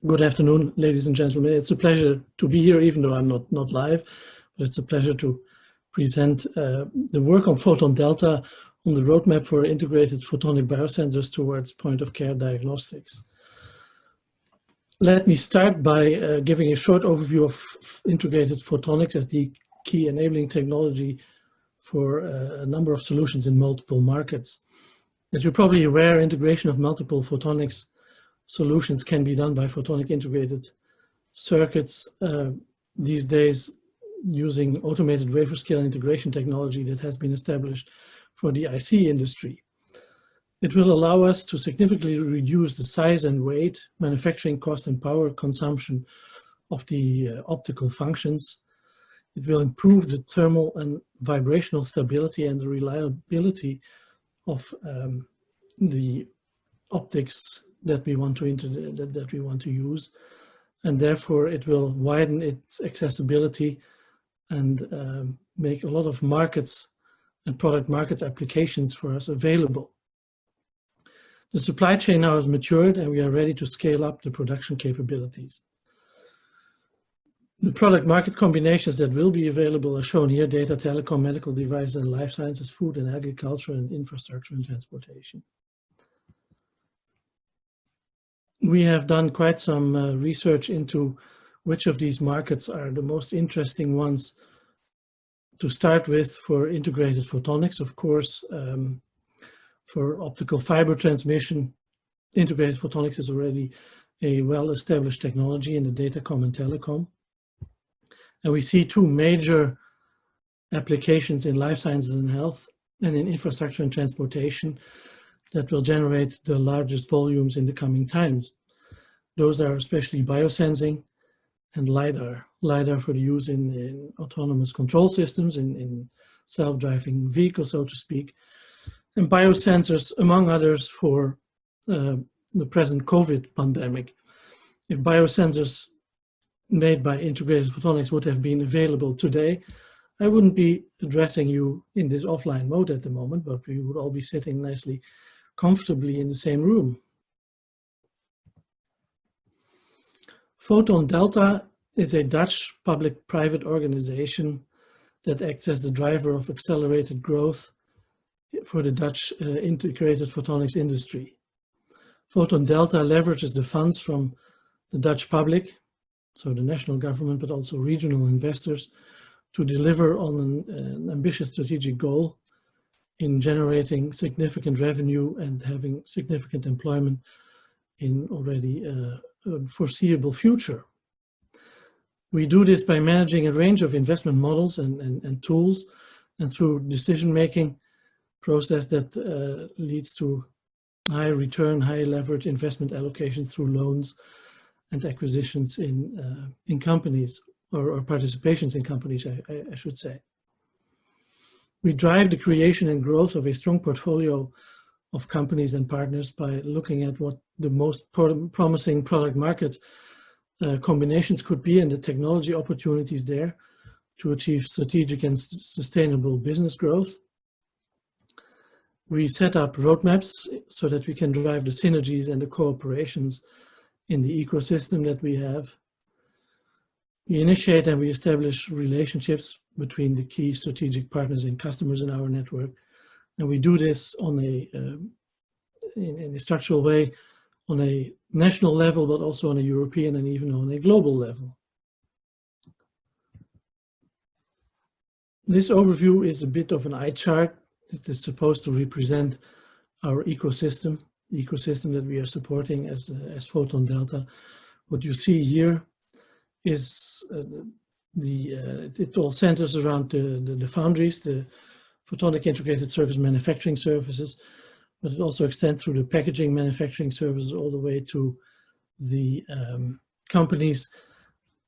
Good afternoon, ladies and gentlemen. It's a pleasure to be here, even though I'm not live, but it's a pleasure to present the work on Photon Delta on the roadmap for integrated photonic biosensors towards point-of-care diagnostics. Let me start by giving a short overview of integrated photonics as the key enabling technology for a number of solutions in multiple markets. As you're probably aware, integration of multiple photonics solutions can be done by photonic integrated circuits these days using automated wafer scale integration technology that has been established for the IC industry. It will allow us to significantly reduce the size and weight, manufacturing cost and power consumption of the optical functions. It will improve the thermal and vibrational stability and the reliability of the optics that we want to use, and therefore it will widen its accessibility and make a lot of markets and product markets applications for us available. The supply chain now is matured and we are ready to scale up the production capabilities. The product market combinations that will be available are shown here: data, telecom, medical devices and life sciences, food and agriculture, and infrastructure and transportation. We have done quite some research into which of these markets are the most interesting ones to start with for integrated photonics. Of course, for optical fiber transmission, integrated photonics is already a well-established technology in the datacom and telecom. And we see two major applications in life sciences and health and in infrastructure and transportation that will generate the largest volumes in the coming times. Those are especially biosensing and LiDAR. LiDAR for the use in autonomous control systems, in self-driving vehicles, so to speak. And biosensors, among others, for the present COVID pandemic. If biosensors made by integrated photonics would have been available today, I wouldn't be addressing you in this offline mode at the moment, but we would all be sitting nicely comfortably in the same room. Photon Delta is a Dutch public-private organization that acts as the driver of accelerated growth for the Dutch integrated photonics industry. Photon Delta leverages the funds from the Dutch public, so the national government, but also regional investors, to deliver on an ambitious strategic goal in generating significant revenue and having significant employment in already a foreseeable future. We do this by managing a range of investment models and tools, and through decision-making process that leads to high return, high leverage investment allocations through loans and acquisitions in companies, or participations in companies, I should say. We drive the creation and growth of a strong portfolio of companies and partners by looking at what the most promising product market combinations could be and the technology opportunities there to achieve strategic and sustainable business growth. We set up roadmaps so that we can drive the synergies and the cooperations in the ecosystem that we have. We initiate and we establish relationships between the key strategic partners and customers in our network. And we do this on in a structural way on a national level, but also on a European and even on a global level. This overview is a bit of an eye chart. It is supposed to represent our ecosystem, the ecosystem that we are supporting as Photon Delta. What you see here is it all centers around the foundries, the Photonic Integrated Circuits manufacturing services, but it also extends through the packaging manufacturing services all the way to the companies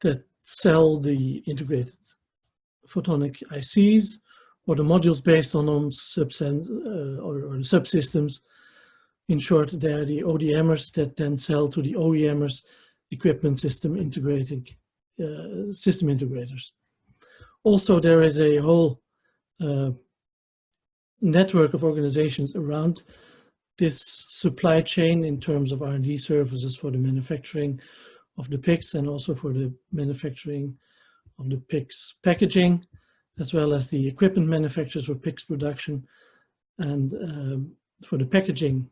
that sell the integrated photonic ICs or the modules based on them, or the subsystems. In short, they are the ODMers that then sell to the OEMers, equipment system integrating system integrators. Also, there is a whole network of organizations around this supply chain in terms of R&D services for the manufacturing of the PICs and also for the manufacturing of the PICs packaging, as well as the equipment manufacturers for PICs production and for the packaging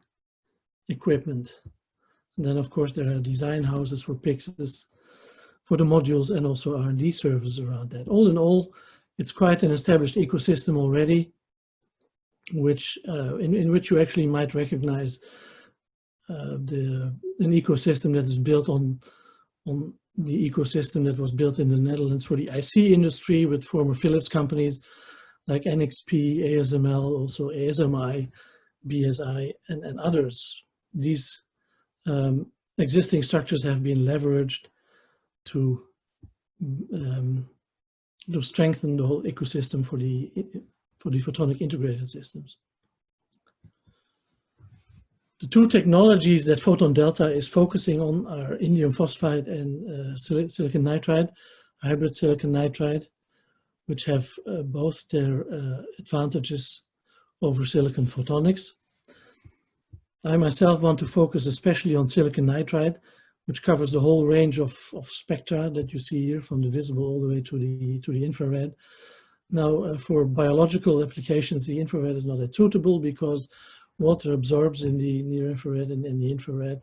equipment. And then, of course, there are design houses for PICs, for the modules, and also R&D services around that. All in all, it's quite an established ecosystem already, which in which you actually might recognize an ecosystem that is built on the ecosystem that was built in the Netherlands for the IC industry with former Philips companies like NXP, ASML, also ASMI, BSI, and others. These existing structures have been leveraged to strengthen the whole ecosystem for the photonic integrated systems. The two technologies that Photon Delta is focusing on are indium phosphide and silicon nitride, hybrid silicon nitride, which have both their advantages over silicon photonics. I myself want to focus especially on silicon nitride, which covers the whole range of spectra that you see here, from the visible all the way to the infrared. Now, for biological applications, the infrared is not that suitable because water absorbs in the near infrared and in the infrared.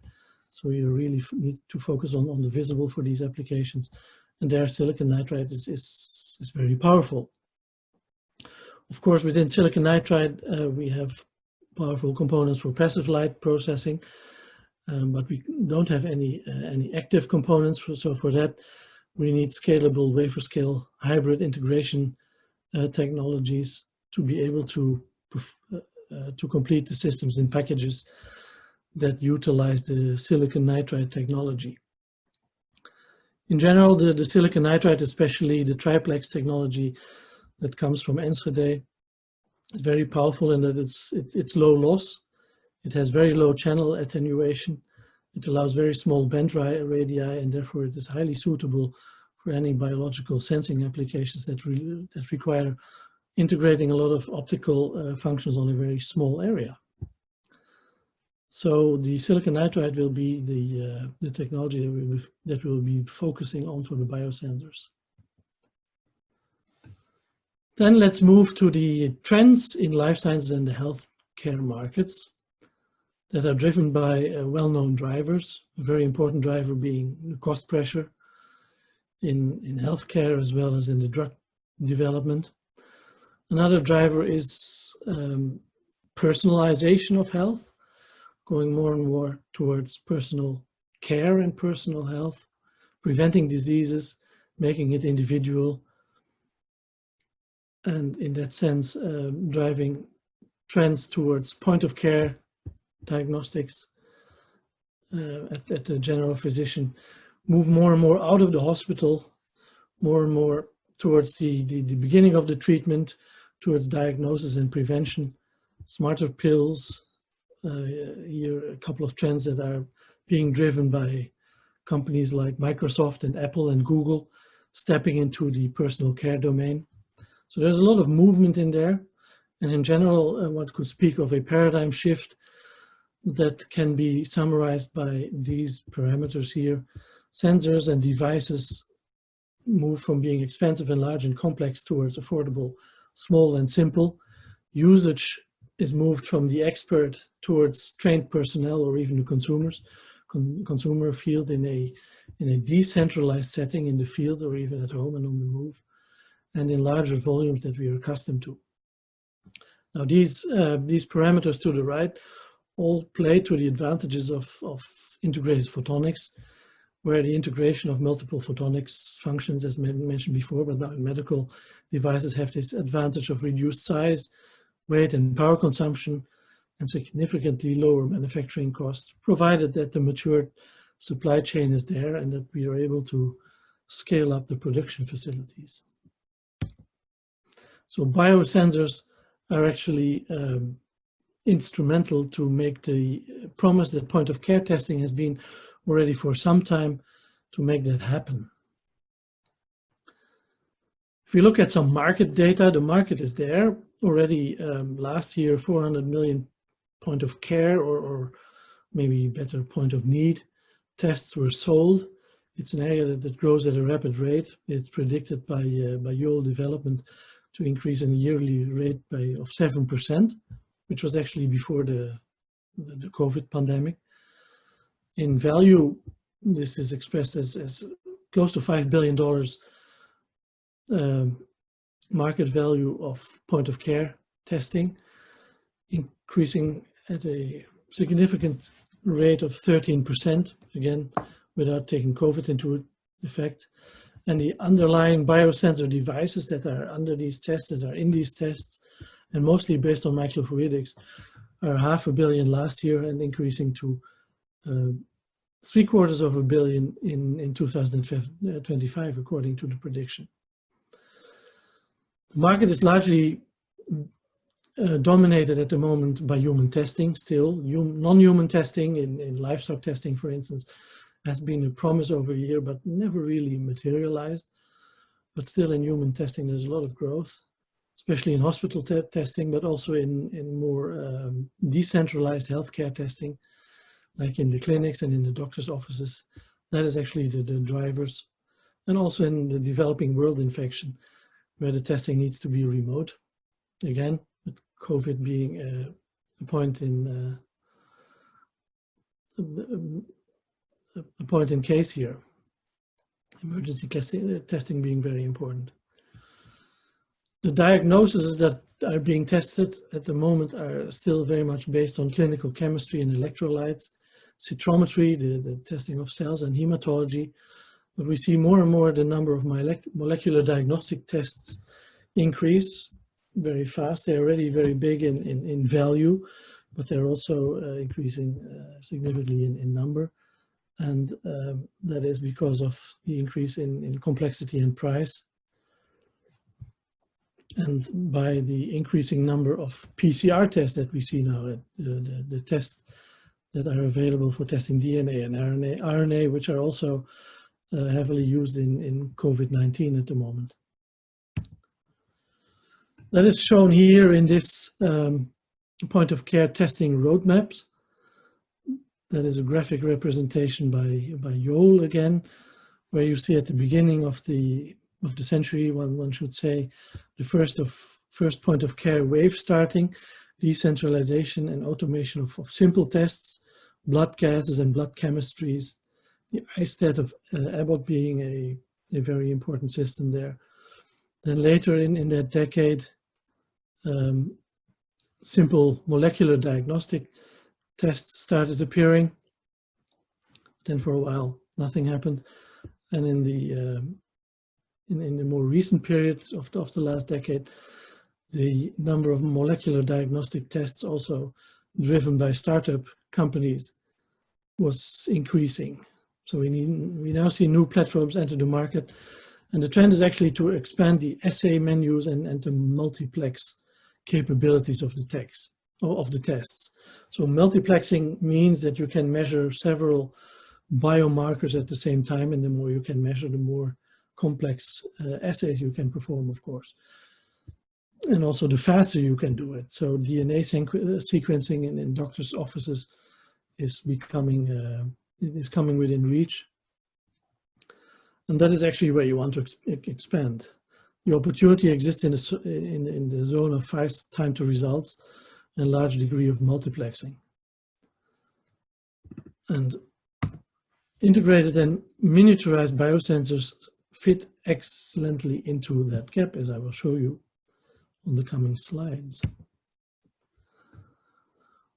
So you really need to focus on the visible for these applications. And there, silicon nitride is very powerful. Of course, within silicon nitride, we have powerful components for passive light processing, but we don't have any active components. So for that, we need scalable wafer scale hybrid integration technologies to be able to complete the systems in packages that utilize the silicon nitride technology. In general, the silicon nitride, especially the triplex technology that comes from Enschede, is very powerful in that it's low loss. It has very low channel attenuation. It allows very small band radii, and therefore it is highly suitable for any biological sensing applications that require integrating a lot of optical functions on a very small area. So the silicon nitride will be the technology that we'll be focusing on for the biosensors. Then let's move to the trends in life sciences and the healthcare markets that are driven by well-known drivers. A very important driver being the cost pressure in healthcare as well as in the drug development. Another driver is personalization of health, going more and more towards personal care and personal health, preventing diseases, making it individual, and in that sense, driving trends towards point of care diagnostics at the general physician, move more and more out of the hospital, more and more towards the beginning of the treatment, towards diagnosis and prevention, smarter pills. Here, a couple of trends that are being driven by companies like Microsoft and Apple and Google, stepping into the personal care domain. So there's a lot of movement in there. And in general, one could speak of a paradigm shift that can be summarized by these parameters here. Sensors and devices move from being expensive and large and complex towards affordable, small and simple. Usage is moved from the expert towards trained personnel or even the consumer field in a decentralized setting in the field or even at home and on the move, and in larger volumes that we are accustomed to. Now these parameters to the right all play to the advantages of integrated photonics, where the integration of multiple photonics functions, as mentioned before, but now in medical devices, have this advantage of reduced size, weight and power consumption, and significantly lower manufacturing costs, provided that the matured supply chain is there and that we are able to scale up the production facilities. So biosensors are actually instrumental to make the promise that point of care testing has been already for some time to make that happen. If we look at some market data, the market is there already. Last year, 400 million point of care or maybe better point of need tests were sold. It's an area that grows at a rapid rate. It's predicted by Yole Development to increase in a yearly rate of 7%, which was actually before the COVID pandemic. In value, this is expressed as close to $5 billion market value of point-of-care testing, increasing at a significant rate of 13%, again, without taking COVID into effect. And the underlying biosensor devices that are under these tests, that are in these tests, and mostly based on microfluidics, are $500 million last year and increasing to $750 million in 2025, according to the prediction. The market is largely dominated at the moment by human testing still. Non-human testing in livestock testing, for instance, has been a promise over a year, but never really materialized. But still in human testing, there's a lot of growth, especially in hospital testing, but also in more decentralized healthcare testing, like in the clinics and in the doctor's offices. That is actually the drivers. And also in the developing world infection, where the testing needs to be remote. Again, with COVID being a point in case here. Emergency testing being very important. The diagnoses that are being tested at the moment are still very much based on clinical chemistry and electrolytes, cytometry, the testing of cells, and hematology. But we see more and more the number of molecular diagnostic tests increase very fast. They're already very big in value, but they're also increasing significantly in number. And that is because of the increase in complexity and price. And by the increasing number of PCR tests that we see now, the tests that are available for testing DNA and RNA, which are also heavily used in COVID-19 at the moment. That is shown here in this point-of-care testing roadmaps. That is a graphic representation by Yole again, where you see at the beginning of the century, one should say, the first point-of-care wave starting, decentralization and automation of simple tests, blood gases and blood chemistries, the iStat of Abbott being a very important system there. Then later in that decade, simple molecular diagnostic tests started appearing. Then for a while, nothing happened. And in the more recent periods of the last decade, the number of molecular diagnostic tests, also driven by startup companies, was increasing. So we now see new platforms enter the market, and the trend is actually to expand the assay menus and to multiplex capabilities of the tests. So multiplexing means that you can measure several biomarkers at the same time, and the more you can measure, the more complex assays you can perform, of course. And also the faster you can do it. So DNA sequencing in doctors' offices is coming within reach. And that is actually where you want to expand. The opportunity exists in the zone of fast time to results and a large degree of multiplexing. And integrated and miniaturized biosensors fit excellently into that gap, as I will show you on the coming slides.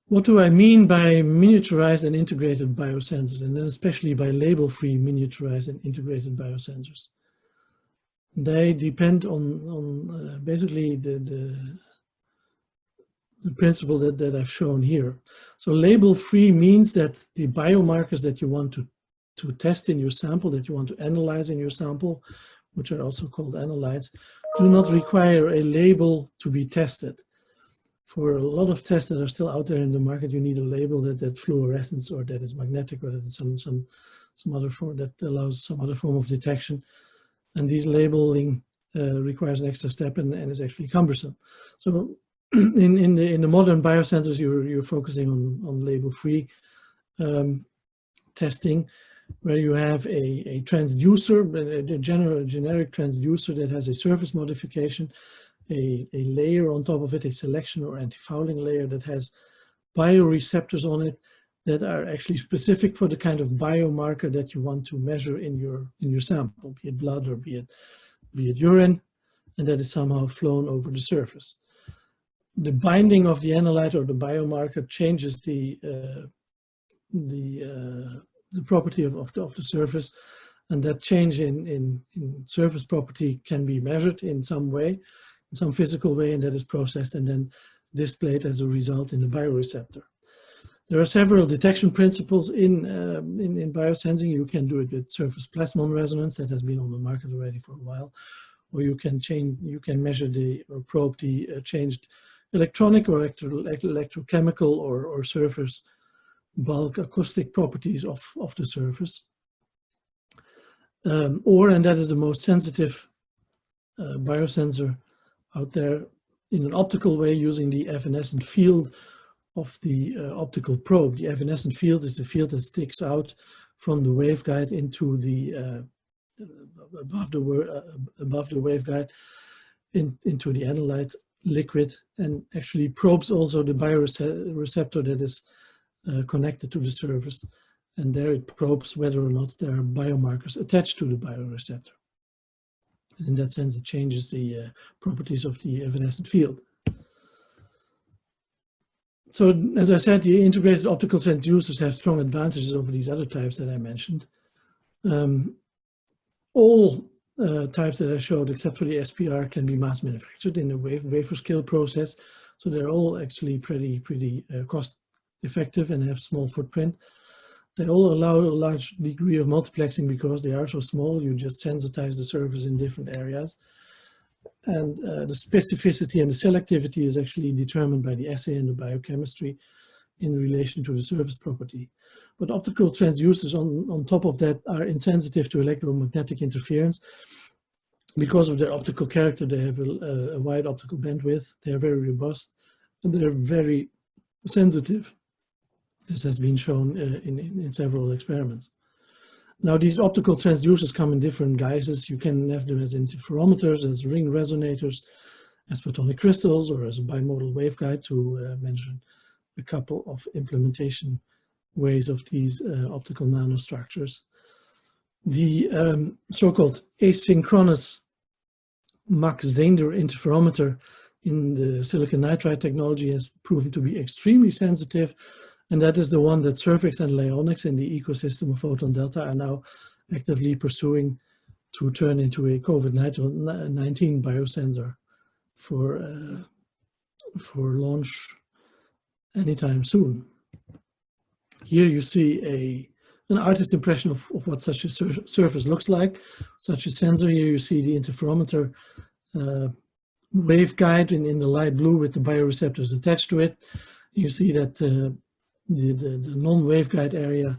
What do I mean by miniaturized and integrated biosensors, and then especially by label-free miniaturized and integrated biosensors? They depend on basically the principle that I've shown here. So label-free means that the biomarkers that you want to test in your sample, that you want to analyze in your sample, which are also called analytes, do not require a label to be tested. For a lot of tests that are still out there in the market, you need a label that fluorescence or that is magnetic or that is some other form that allows some other form of detection. And these labeling requires an extra step and is actually cumbersome. So in the modern biosensors, you're focusing on label-free testing. where you have a transducer, a generic transducer that has a surface modification, a layer on top of it, a selection or anti-fouling layer that has bioreceptors on it that are actually specific for the kind of biomarker that you want to measure in your sample, be it blood or be it urine, and that is somehow flown over the surface. The binding of the analyte or the biomarker changes the property of the surface, and that change in surface property can be measured in some way, in some physical way, and that is processed and then displayed as a result in the bioreceptor. There are several detection principles in biosensing. You can do it with surface plasmon resonance that has been on the market already for a while, or you can measure or probe the changed electronic or electrochemical or surface bulk acoustic properties of the surface. And that is the most sensitive biosensor out there, in an optical way, using the evanescent field of the optical probe. The evanescent field is the field that sticks out from the waveguide into the above the waveguide into the analyte liquid, and actually probes also the bioreceptor that is connected to the surface, and there it probes whether or not there are biomarkers attached to the bioreceptor. And in that sense, it changes the properties of the evanescent field. So, as I said, the integrated optical transducers have strong advantages over these other types that I mentioned. All types that I showed, except for the SPR, can be mass manufactured in the wafer scale process. So they're all actually pretty cost effective and have small footprint. They all allow a large degree of multiplexing because they are so small. You just sensitize the surface in different areas. And the specificity and the selectivity is actually determined by the assay and the biochemistry in relation to the surface property. But optical transducers on top of that are insensitive to electromagnetic interference. Because of their optical character, they have a wide optical bandwidth, they're very robust, and they're very sensitive, as has been shown in several experiments. Now, these optical transducers come in different guises. You can have them as interferometers, as ring resonators, as photonic crystals, or as a bimodal waveguide, to mention a couple of implementation ways of these optical nanostructures. The so-called asynchronous Mach-Zehnder interferometer in the silicon nitride technology has proven to be extremely sensitive, and that is the one that Surfix and Lionics in the ecosystem of Photon Delta are now actively pursuing to turn into a COVID-19 biosensor for launch anytime soon. Here you see an artist impression of what such a surface looks like. Such a sensor, here you see the interferometer waveguide in the light blue with the bioreceptors attached to it. You see that the non-waveguide area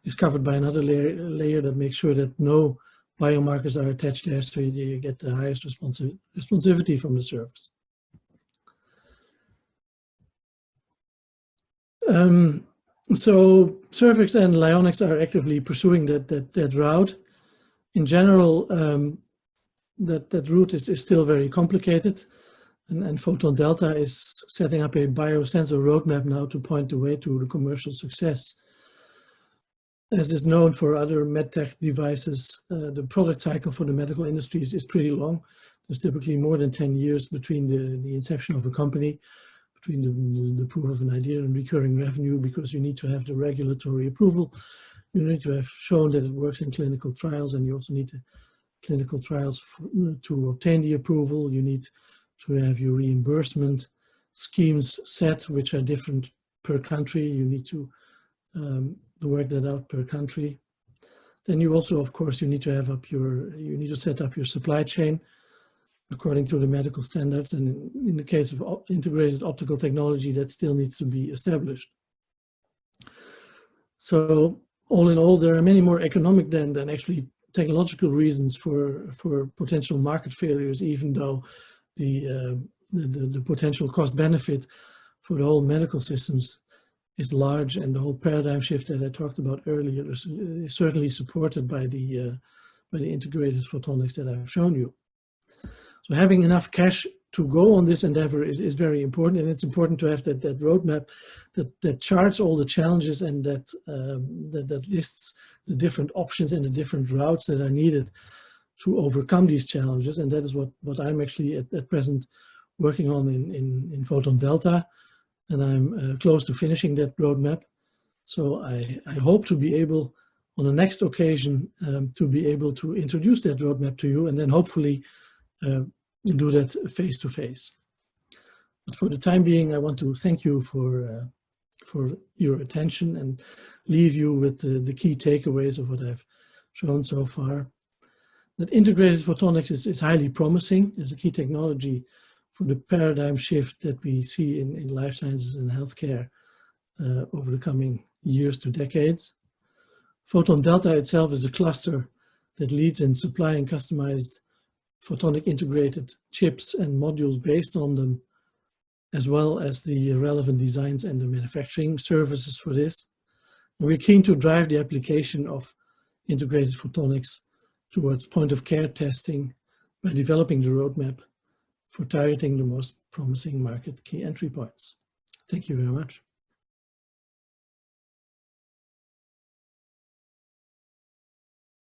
is covered by another layer that makes sure that no biomarkers are attached there, so you get the highest responsivity from the surface. So Surfix and Lionics are actively pursuing that route. In general, that route is still very complicated, and Photon Delta is setting up a biosensor roadmap now to point the way to the commercial success. As is known for other medtech devices, the product cycle for the medical industry is pretty long. There's typically more than 10 years between the inception of a company, between the proof of an idea and recurring revenue, because you need to have the regulatory approval. You need to have shown that it works in clinical trials, and you also need the clinical trials to obtain the approval. You need to have your reimbursement schemes set, which are different per country. You need to work that out per country. Then you also, of course, you need to set up your supply chain according to the medical standards, and in the case of integrated optical technology, that still needs to be established. So all in all, there are many more economic than actually technological reasons for potential market failures, even though the potential cost benefit for the whole medical systems is large, and the whole paradigm shift that I talked about earlier is certainly supported by the integrated photonics that I've shown you. So having enough cash to go on this endeavor is very important, and it's important to have that roadmap that charts all the challenges and that lists the different options and the different routes that are needed to overcome these challenges. And that is what I'm actually at present working on in Photon Delta, and I'm close to finishing that roadmap. So I hope to be able, on the next occasion, to be able to introduce that roadmap to you, and then hopefully do that face to face. But for the time being, I want to thank you for your attention and leave you with the key takeaways of what I've shown so far. That integrated photonics is highly promising as a key technology for the paradigm shift that we see in life sciences and healthcare over the coming years to decades. Photon Delta itself is a cluster that leads in supplying customized photonic integrated chips and modules based on them, as well as the relevant designs and the manufacturing services for this. And we're keen to drive the application of integrated photonics towards point-of-care testing by developing the roadmap for targeting the most promising market key entry points. Thank you very much.